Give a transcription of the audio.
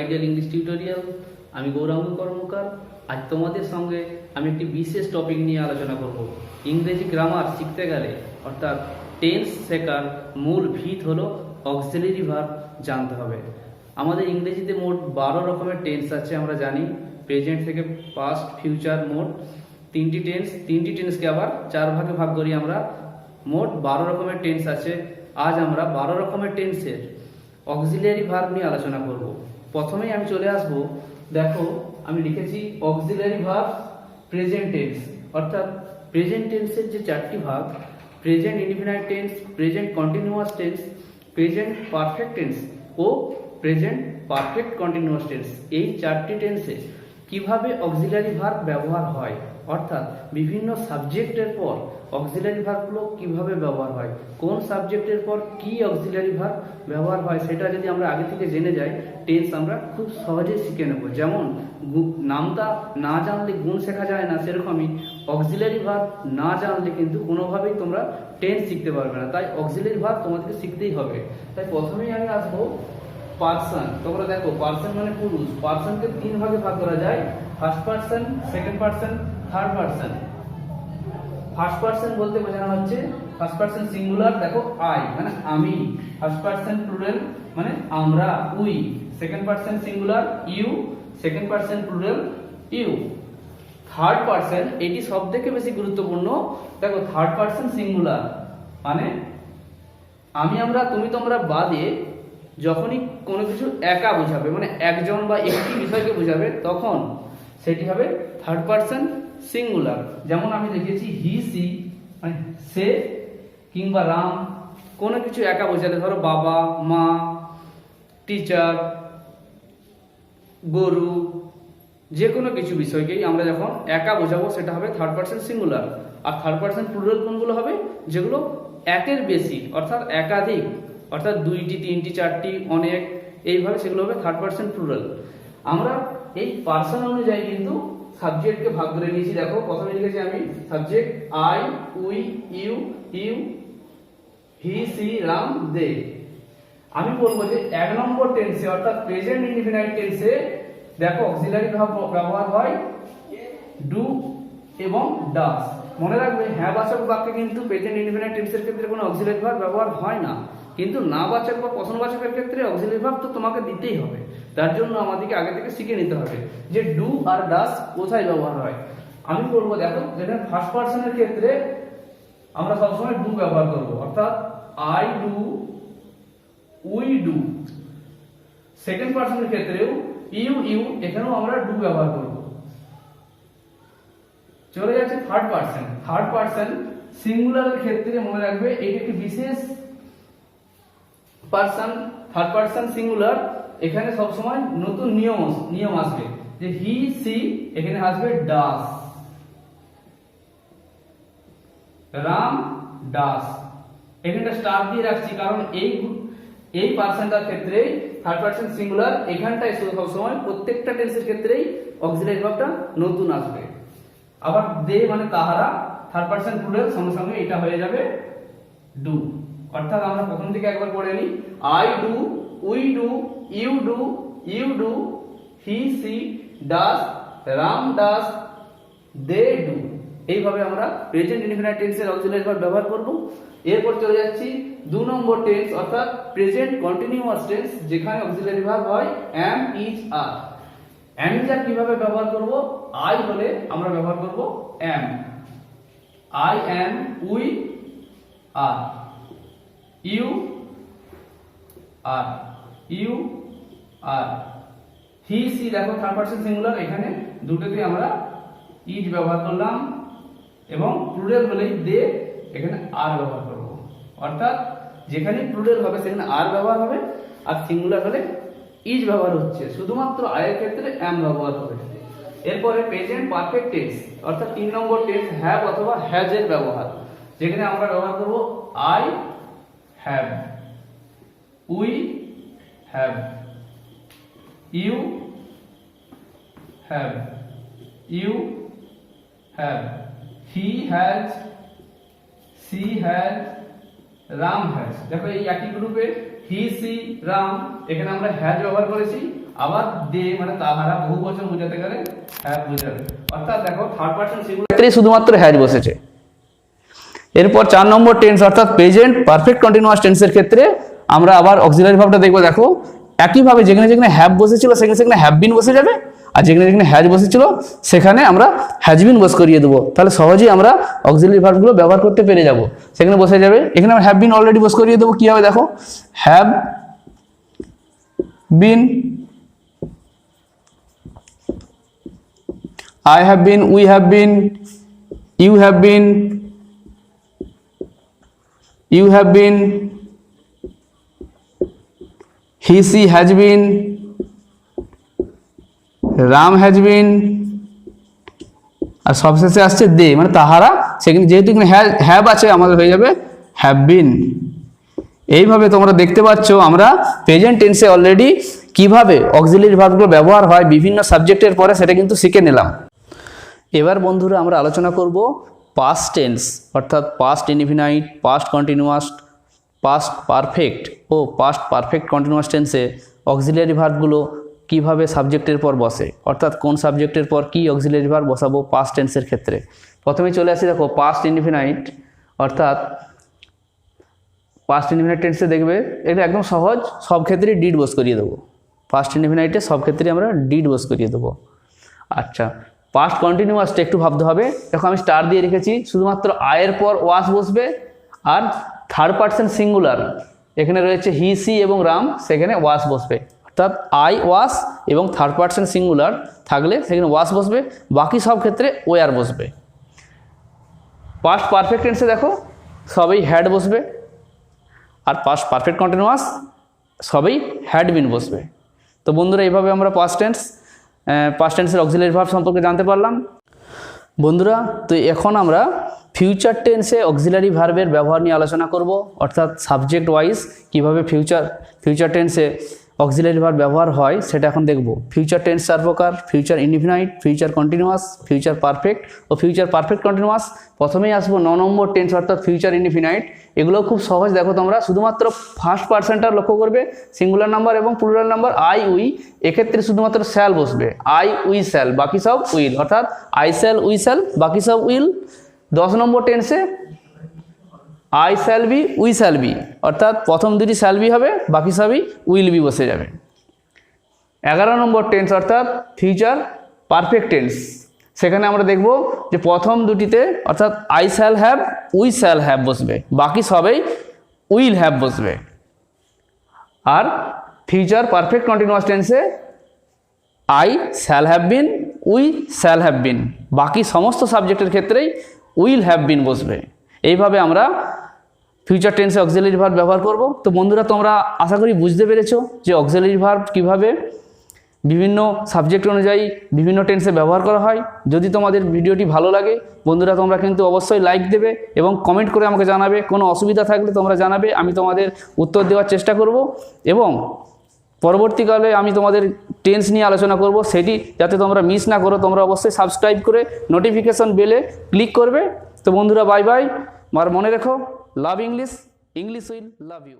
Ideal English tutorial. আমি গৌরাঙ্গ কর্মকার। আজ তোমাদের সঙ্গে আমি একটি বিশেষ টপিক নিয়ে আলোচনা করব। ইংরেজি গ্রামার শিখতে গেলে অর্থাৎ টেন্স শেখার মূল ভিত হলো অক্সিলারি ভার্ব জানতে হবে। আমাদের ইংরেজিতে মোট 12 রকমের টেন্স আছে, আমরা জানি। প্রেজেন্ট থেকে পাস্ট, ফিউচার, মোট তিনটি টেন্সকে আবার 4 ভাগে ভাগ করি আমরা। মোট 12 রকমের টেন্স আছে। আজ আমরা 12 রকমের টেন্সের অক্সিলারি ভার্ব নিয়ে আলোচনা করব। প্রথমেই আমি চলে আসব, দেখো আমি লিখেছি অক্সিলারি ভার্ব প্রেজেন্ট টেন্স, অর্থাৎ প্রেজেন্ট টেন্সের যে 4টি ভাগ, present indefinite tense, present continuous tense, present perfect tense ও প্রেজেন্ট পারফেক্ট কন্টিনিউয়াস টেন্স। এই 4টি টেন্সে কিভাবে অক্সিলারি ভার্ব ব্যবহার হয়, অর্থাৎ বিভিন্ন সাবজেক্টের পর অক্সিলারি ভার্বগুলো কিভাবে ব্যবহার হয়, কোন সাবজেক্টের পর কি অক্সিলারি ভার্ব ব্যবহার হয়, সেটা যদি আমরা আগে থেকে জেনে যাই, টেন্স আমরা খুব সহজেই শিখে নেব। যেমন নামটা না জানলে গুণ শেখা যায় না, সেরকমই অক্সিলারি ভার্ব না জানলে কিন্তু কোনোভাবেই তোমরা টেন্স শিখতে পারবে না। তাই অক্সিলারি ভার্ব তোমাদেরকে শিখতেই হবে। তাই প্রথমেই আমি আসবো পার্সন। তোমরা দেখো পার্সন মানে পুরুষ। পার্সনকে 3 ভাগে ভাগ করা যায়, first person, second person, third person. First person বলতে বোঝানো হচ্ছে ফার্স্ট পার্সন সিঙ্গুলার, দেখো আই মানে আমি। ফার্স্ট পার্সন প্লুরাল মানে আমরা, we. Second person singular you, second person plural you. Third person, এটি সবথেকে বেশি গুরুত্বপূর্ণ। দেখো থার্ড পার্সন সিঙ্গুলার মানে আমি, আমরা, তুমি, তোমরা বাদে যখনই কোনো কিছু একা বোঝাবে, মানে একজন বা একটি বিষয়কে বোঝাবে, তখন সেটি হবে থার্ড পার্সন সিঙ্গুলার। যেমন আমি লিখেছি হি, সি মানে সে কিংবা রাম। কোনো কিছু একা বোঝালে, ধরো বাবা, মা, টিচার, গরু, যে কোনো কিছু বিষয়কেই আমরা যখন একা বোঝাবো সেটা হবে থার্ড পার্সন সিঙ্গুলার। আর থার্ড পার্সন প্লুরাল কোনগুলো হবে? যেগুলো একের বেশি, অর্থাৎ একাধিক, অর্থাৎ 2টি, 3টি, 4টি, অনেক, এইভাবে সেগুলো হবে থার্ড পার্সন প্লুরাল। আমরা এই পার্সন অনুযায়ী কিন্তু সাবজেক্টকে ভাগ করে নিয়েছি। দেখো প্রথমে লিখেছি আমি subject I, we, you, he, she, Ram, they. আমি বলবো যে 1 নম্বর টেন্সে অর্থাৎ প্রেজেন্ট ইনডিফিনাইট টেন্সে দেখো অক্সিলারি ভার্ব ব্যবহার হয় ডু এবং ডাস। মনে রাখবে হ্যাঁ বাচক বাক্যে কিন্তু প্রেজেন্ট ইনডিফিনাইট টেন্সের ক্ষেত্রে কোনো অক্সিলারি ভার্ব ব্যবহার হয় না, কিন্তু না বাচক বা প্রশ্নবাচকের ক্ষেত্রে অক্সিলারি ভার্ব তো তোমাকে দিতেই হবে। তার জন্য আমাদেরকে আগে থেকে শিখে নিতে হবে যে ডু আর ডাস কোথায় ব্যবহার হয়। আমি বলবো দেখো যেখানে ফার্স্ট পার্সনের ক্ষেত্রে আমরা সবসময় ডু ব্যবহার করব, অর্থাৎ I do, we do. Second পার্সনের ক্ষেত্রেও ইউ, এখানেও আমরা ডু ব্যবহার করব। চলে যাচ্ছে থার্ড পার্সন। থার্ড পার্সন সিঙ্গুলারের ক্ষেত্রে মনে রাখবে এটি একটি বিশেষ পার্সন। থার্ড পার্সন সিঙ্গুলার, এখানে সবসময় নতুন নিয়ম আসবে যে হি, সি, এখানে আসবে ডাস, রাম ডাস। এখানে স্টার দিয়ে রাখছি কারণ এই পার্সনটার ক্ষেত্রে থার্ড পার্সন সিঙ্গুলার, এখানটায় সবসময় প্রত্যেকটা টেন্সের ক্ষেত্রেই অক্সিলারি ভার্বটা নতুন আসবে। আবার দে মানে তাহারা, থার্ড পার্সন প্লুরাল, সঙ্গে সঙ্গে এটা হয়ে যাবে ডু। অর্থাৎ আমরা প্রথম থেকে একবার পড়ে নিই, I do, we do, you do, he, she does, Ram does, they do. এইভাবে আমরা প্রেজেন্ট ইনডিফিনাইট টেন্সের অক্সিলারি ভার্ব ব্যবহার করব। এরপর চলে যাচ্ছি 2 নম্বর টেন্স, অর্থাৎ প্রেজেন্ট কন্টিনিউয়াস টেন্স, যেখানে অক্সিলারি ভার্ব হয় am, is, R. Am is আর কিভাবে ব্যবহার করব? আই হলে আমরা ব্যবহার করব am, I am, we are, you are, he, she. দেখো থার্ড পার্সন সিঙ্গুলার, এখানে দুটোতে আমরা ইজ ব্যবহার করলাম, এবং প্লুরাল হলেই দে, এখানে আর ব্যবহার করব। অর্থাৎ যেখানে প্লুরাল হবে সেখানে আর ব্যবহার হবে, আর সিঙ্গুলার হলে ইজ ব্যবহার হচ্ছে। শুধুমাত্র আয়ের ক্ষেত্রে অ্যাম ব্যবহার হবে। এরপরে প্রেজেন্ট পারফেক্ট টেন্স, অর্থাৎ 3 নম্বর টেন্স হ্যাভ অথবা হ্যাজ এর ব্যবহার, যেখানে আমরা ব্যবহার করব I have, we have, you have, he has, she has, Ram has. দেখো এই একই গ্রুপে হি, সি, রাম, এখানে আমরা হ্যাজ ব্যবহার করেছি, আবার দে মানে তাহারা বহু বচন বোঝাতে গেলে হ্যাভ বোঝাবে। অর্থাৎ দেখো থার্ড পারসন সিঙ্গুলার ক্ষেত্রে শুধুমাত্র হ্যাজ বসেছে। এরপর 4 নম্বর টেন্স অর্থাৎ প্রেজেন্ট পারফেক্ট কন্টিনিউয়াস টেন্সের ক্ষেত্রে আমরা আবার অক্সিলারি ভার্বটা দেখবো। দেখো একইভাবে যেখানে যেখানে হ্যাভ বসেছিল সেখানে সেখানে হ্যাভ বিন বসে যাবে, আর যেখানে যেখানে হ্যাজ বসেছিল সেখানে আমরা হ্যাজ বিন বস করিয়ে দেবো। তাহলে সহজেই আমরা অক্সিলারি ভার্বগুলো ব্যবহার করতে পেরে যাব। সেখানে বসে যাবে, এখানে আমরা হ্যাভ বিন অলরেডি বস করিয়ে দেবো। কি হবে দেখো, have been, I have been, we have been, you have been, you have been, he she has been, Ram has been, আর সবশেষে আসছে দে মানে তাহারা। সেখানে যেহেতু এখানে হ্যাভ আছে আমাদের হয়ে যাবে হ্যাভ বিন। এইভাবে তোমরা দেখতে পাচ্ছ আমরা প্রেজেন্ট টেন্সে অলরেডি কিভাবে অক্সিলারি ভার্বগুলো ব্যবহার হয় বিভিন্ন সাবজেক্টের পরে সেটা কিন্তু শিখে নিলাম। এবার বন্ধুরা আমরা আলোচনা করব পাস্ট টেন্স অর্থাৎ past indefinite, past continuous, past perfect ও পাস্ট পারফেক্ট কন্টিনিউয়াস টেন্সে অক্সিলারি ভার্বগুলো কিভাবে সাবজেক্টের পর বসে, অর্থাৎ কোন সাবজেক্টের পর কি অক্সিলারি ভার্ব বসাবো পাস্ট টেন্সের ক্ষেত্রে। প্রথমেই চলে আসি দেখো পাস্ট ইনডিফিনাইট অর্থাৎ পাস্ট ইনডিফিনাইট টেন্সে দেখবে এটা একদম সহজ, সব ক্ষেত্রেই ডিড বস করিয়ে দেবো। পাস্ট ইনডিফিনাইটে সব ক্ষেত্রেই আমরা ডিড বস করিয়ে দেবো। আচ্ছা, পাস্ট কন্টিনিউয়াসটা একটু ভাবতে হবে। দেখো আমি স্টার দিয়ে রেখেছি, শুধুমাত্র আয়ের পর ওয়াস বসবে, আর থার্ড পারসন সিঙ্গুলার এখানে রয়েছে হি সি এবং রাম, সেখানে ওয়াস বসবে। অর্থাৎ আই ওয়াস এবং থার্ড পারসন সিঙ্গুলার থাকলে সেখানে ওয়াস বসবে, বাকি সব ক্ষেত্রে ওয়ার বসবে। পাস্ট পারফেক্ট টেন্সে দেখো সবই হ্যাড বসবে, আর পাস্ট পারফেক্ট কন্টিনিউয়াস সবই হ্যাড বিন বসবে। তো বন্ধুরা এইভাবে আমরা পাস্ট টেন্সের অক্সিলারি ভার্ব সম্পর্কে জানতে পারলাম। বন্ধুরা তো এখন আমরা ফিউচার টেন্সে অক্সিলারি ভার্বের ব্যবহার নিয়ে আলোচনা করব, অর্থাৎ সাবজেক্ট ওয়াইজ কীভাবে ফিউচার টেন্সে অক্সিলারি ভার্ব ব্যবহার হয় সেটা এখন দেখব। ফিউচার টেন্স 4 প্রকার: future indefinite, future continuous, future perfect ও ফিউচার পারফেক্ট কন্টিনিউয়াস। প্রথমেই আসবো 9 নম্বর টেন্স অর্থাৎ ফিউচার ইনডিফিনাইট। এগুলো খুব সহজ, দেখো তোমরা শুধুমাত্র ফার্স্ট পার্সনটা লক্ষ্য করবে, সিঙ্গুলার নাম্বার এবং প্লুরাল নাম্বার আই উই, এক্ষেত্রে শুধুমাত্র শ্যাল বসবে, আই উই শ্যাল, বাকি সব উইল, অর্থাৎ আই শ্যাল উই শ্যাল বাকি সব উইল। 10 নম্বর টেন্সে I shall be we shall be, অর্থাৎ প্রথম দুটি শ্যাল বি হবে, বাকি সবই উইল বি বসে যাবে। 11 নম্বর টেন্স অর্থাৎ ফিউচার পারফেক্ট টেন্স, সেখানে আমরা দেখব যে প্রথম দুটিতে অর্থাৎ I shall have we shall have বসবে, বাকি সবেই উইল হ্যাভ বসবে। আর ফিউচার পারফেক্ট কন্টিনিউয়াস টেন্সে I shall have been we shall have been, বাকি সমস্ত সাবজেক্টের ক্ষেত্রেই উইল হ্যাভ বিন বসবে। এইভাবে আমরা ফিউচার টেন্সে অক্সিলারি ভার্ব ব্যবহার করব। তো বন্ধুরা তোমরা আশা করি বুঝতে পেরেছো যে অক্সিলারি ভার্ব কীভাবে বিভিন্ন সাবজেক্ট অনুযায়ী বিভিন্ন টেন্সে ব্যবহার করা হয়। যদি তোমাদের ভিডিওটি ভালো লাগে বন্ধুরা তোমরা কিন্তু অবশ্যই লাইক দেবে এবং কমেন্ট করে আমাকে জানাবে, কোনো অসুবিধা থাকলে তোমরা জানাবে, আমি তোমাদের উত্তর দেওয়ার চেষ্টা করব। এবং পরবর্তীকালে আমি তোমাদের টেন্স নিয়ে আলোচনা করব, সেটি যাতে তোমরা মিস না করো তোমরা অবশ্যই সাবস্ক্রাইব করে নোটিফিকেশন বেলে ক্লিক করবে। তো বন্ধুরা বাই বাই, আর মনে রেখো love English, English will love you.